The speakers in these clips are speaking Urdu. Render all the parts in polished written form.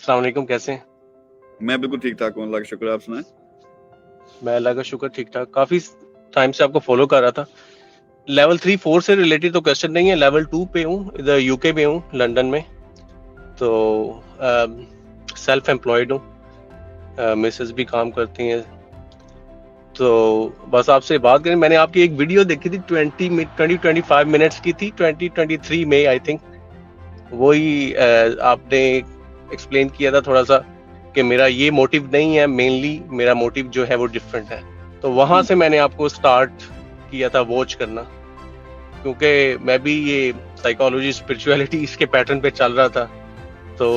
السلام علیکم، کیسے ہیں؟ میں بالکل ٹھیک ٹھاک ہوں، اللہ کا شکر ہے، آپ سنائیں؟ میں اللہ کا شکر ٹھیک ٹھاک، کافی ٹائم سے آپ کو فالو کر رہا تھا۔ لیول 3-4 سے ریلیٹڈ تو کوشچن نہیں ہے، لیول 2 پہ ہوں، ادھر یو کے میں ہوں، لنڈن میں۔ تو سیلف امپلائڈ ہوں، مسز بھی کام کرتی ہیں۔ تو بس آپ سے بات کریں، میں نے آپ کی ایک ویڈیو دیکھی تھی 20-25 منٹس کی تھی، 2023 میں آئی تھنک۔ وہی آپ نے ایکسپلین کیا تھا تھوڑا سا کہ میرا یہ موٹیو نہیں ہے، مینلی میرا موٹیو جو ہے وہ ڈفرینٹ ہے۔ تو وہاں سے میں نے آپ کو سٹارٹ کیا تھا واچ کرنا، کیونکہ میں بھی یہ سائیکالوجی اسپرچویلٹی اس کے پیٹرن پہ چل رہا تھا، تو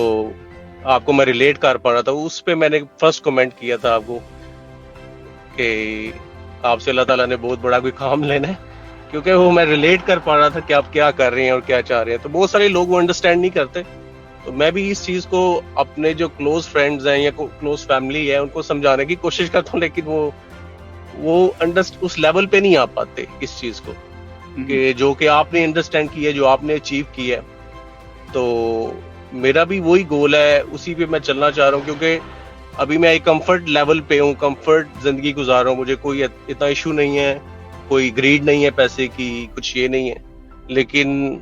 آپ کو میں ریلیٹ کر پا رہا تھا۔ اس پہ میں نے فرسٹ کمنٹ کیا تھا آپ کو کہ آپ سے اللہ تعالیٰ نے بہت بڑا کوئی کام لینا ہے، کیونکہ وہ میں ریلیٹ کر پا رہا تھا کہ آپ کیا کر رہے ہیں اور کیا چاہ رہے ہیں۔ تو بہت سارے لوگ وہ انڈرسٹینڈ نہیں کرتے، تو میں بھی اس چیز کو اپنے جو کلوز فرینڈز ہیں یا کلوز فیملی ہے ان کو سمجھانے کی کوشش کرتا ہوں، لیکن وہ اس لیول پہ نہیں آ پاتے اس چیز کو کہ جو کہ آپ نے انڈرسٹینڈ کیا ہے، جو آپ نے اچیو کیا ہے۔ تو میرا بھی وہی گول ہے، اسی پہ میں چلنا چاہ رہا ہوں، کیونکہ ابھی میں ایک کمفرٹ لیول پہ ہوں، کمفرٹ زندگی گزار رہا ہوں، مجھے کوئی اتنا ایشو نہیں ہے، کوئی گریڈ نہیں ہے پیسے کی، کچھ یہ نہیں ہے۔ لیکن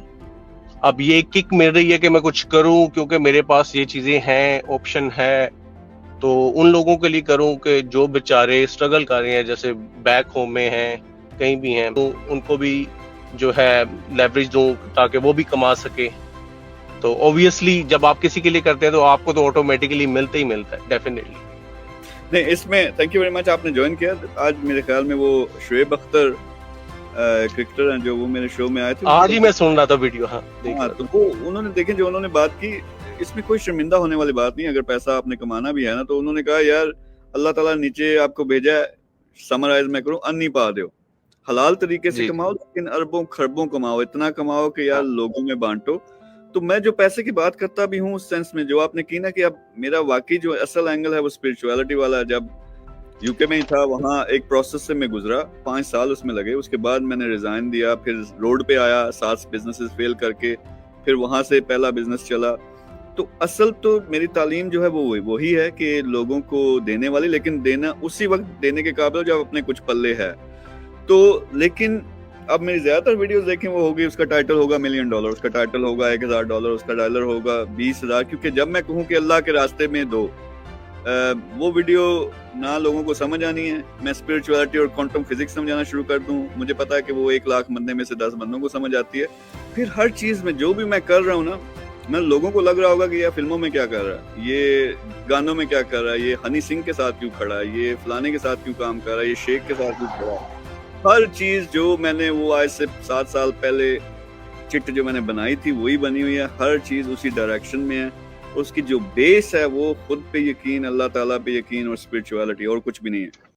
اب یہ کک مل رہی ہے کہ میں کچھ کروں، کیونکہ میرے پاس یہ چیزیں ہیں، آپشن ہے، تو ان لوگوں کے لیے کروں کہ جو بیچارے اسٹرگل کر رہے ہیں، جیسے بیک ہوم میں ہیں، کہیں بھی ہیں، تو ان کو بھی جو ہے لیوریج دوں تاکہ وہ بھی کما سکے۔ تو اوبویسلی جب آپ کسی کے لیے کرتے ہیں تو آپ کو تو آٹومیٹکلی ملتا ہی ملتا ہے، ڈیفینیٹلی۔ نہیں، اس میں تھینک یو ویری مچ، آپ نے جوائن کیا۔ آج میرے خیال میں وہ شعیب اختر کرکٹر ہیں جو وہ میرے شو میں آئے تھے، آج ہی میں سن رہا تھا ویڈیو، ہاں دیکھ رہا تو تھا۔ وہ انہوں نے دیکھیں جو انہوں نے بات کی، اس میں کوئی شرمندہ ہونے والی بات نہیں۔ اگر پیسہ آپ نے کمانا بھی ہے نا، تو انہوں نے کہا یار اللہ تعالیٰ نیچے آپ کو بھیجا ہے، سمرائز میں کروں، انی پا دیو، حلال طریقے سے جی کماؤ، لیکن اربوں خربوں کماؤ، اتنا کماؤ کہ یار ہاں لوگوں میں بانٹو۔ تو میں جو پیسے کی بات کرتا بھی ہوں اس سینس میں جو آپ نے کی نا، کہ اب میرا واقعی جو اصل اینگل ہے وہ اسپرچویلٹی والا ہے۔ جب یو کے میں ہی تھا، وہاں ایک پروسیس سے میں گزرا، 5 سال اس میں لگے، اس کے بعد میں نے ریزائن دیا، پھر روڈ پہ آیا 7 بزنسز فیل کر کے، پھر وہاں سے پہلا بزنس چلا۔ تو اصل تو میری تعلیم جو ہے وہ وہی ہے کہ لوگوں کو دینے والی، لیکن دینا اسی وقت دینے کے قابل جب اپنے کچھ پلے ہے۔ تو لیکن اب میری زیادہ تر ویڈیوز دیکھیں وہ ہوگی، اس کا ٹائٹل ہوگا $1 ملین، اس کا ٹائٹل ہوگا $1000، اس کا ڈالر ہوگا 20,000، کیونکہ جب میں کہوں کہ اللہ کے راستے میں دو، وہ ویڈیو نہ لوگوں کو سمجھ آنی ہے۔ میں اسپرچویلٹی اور کوانٹم فزکس سمجھانا شروع کر دوں، مجھے پتا ہے کہ وہ 1 لاکھ بندے میں سے 10 بندوں کو سمجھ آتی ہے۔ پھر ہر چیز میں جو بھی میں کر رہا ہوں نا، میں لوگوں کو لگ رہا ہوگا کہ یہ فلموں میں کیا کر رہا ہے، یہ گانوں میں کیا کر رہا ہے، یہ ہنی سنگھ کے ساتھ کیوں کھڑا ہے، یہ فلانے کے ساتھ کیوں کام کر رہا ہے، یہ شیخ کے ساتھ کیوں کھڑا ہے۔ ہر چیز جو میں نے وہ آج سے 7 سال پہلے چٹ جو میں نے بنائی تھی وہی بنی ہوئی ہے، ہر چیز اسی ڈائریکشن میں ہے۔ اس کی جو بیس ہے وہ خود پہ یقین، اللہ تعالیٰ پہ یقین اور اسپرچویلٹی، اور کچھ بھی نہیں ہے۔